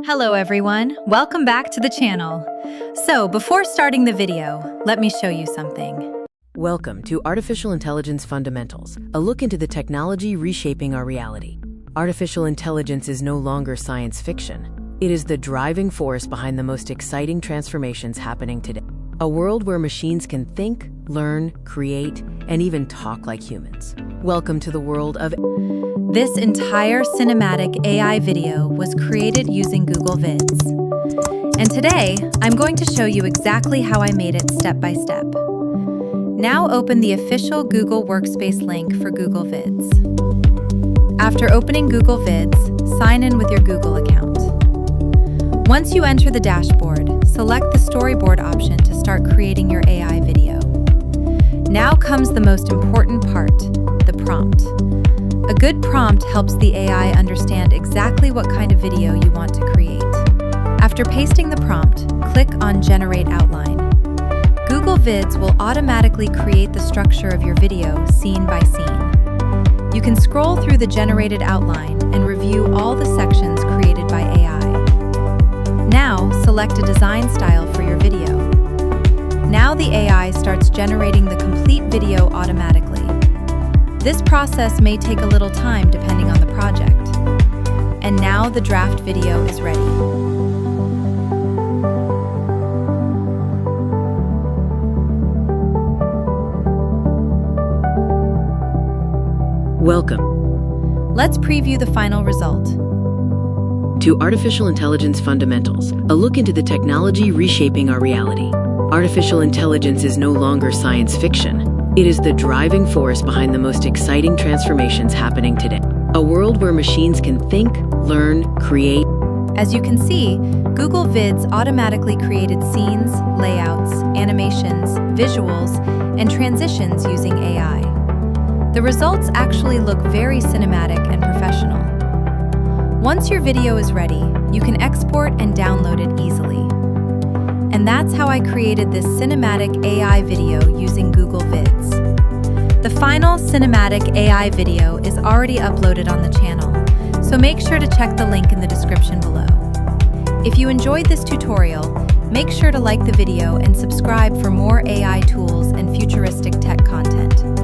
Hello everyone, welcome back to the channel. So before starting the video, let me show you something. Welcome to Artificial Intelligence Fundamentals, a look into the technology reshaping our reality. Artificial intelligence is no longer science fiction. It is the driving force behind the most exciting transformations happening today. A world where machines can think, learn, create, and even talk like humans. Welcome to the world of... This entire cinematic AI video was created using Google Vids. And today, I'm going to show you exactly how I made it step by step. Now open the official Google Workspace link for Google Vids. After opening Google Vids, sign in with your Google account. Once you enter the dashboard, select the storyboard option to start creating your AI video. Now comes the most important part, the prompt. A good prompt helps the AI understand exactly what kind of video you want to create. After pasting the prompt, click on Generate Outline. Google Vids will automatically create the structure of your video scene by scene. You can scroll through the generated outline and review all the sections created by AI. Now, select a design style for your video. Now the AI starts generating the complete video automatically. This process may take a little time depending on the project. And now the draft video is ready. Welcome. Let's preview the final result. To Artificial Intelligence Fundamentals, a look into the technology reshaping our reality. Artificial intelligence is no longer science fiction. It is the driving force behind the most exciting transformations happening today. A world where machines can think, learn, create. As you can see, Google Vids automatically created scenes, layouts, animations, visuals, and transitions using AI. The results actually look very cinematic and professional. Once your video is ready, you can export and download it easily. And that's how I created this cinematic AI video using Google Vids. The final cinematic AI video is already uploaded on the channel, so make sure to check the link in the description below. If you enjoyed this tutorial, make sure to like the video and subscribe for more AI tools and futuristic tech content.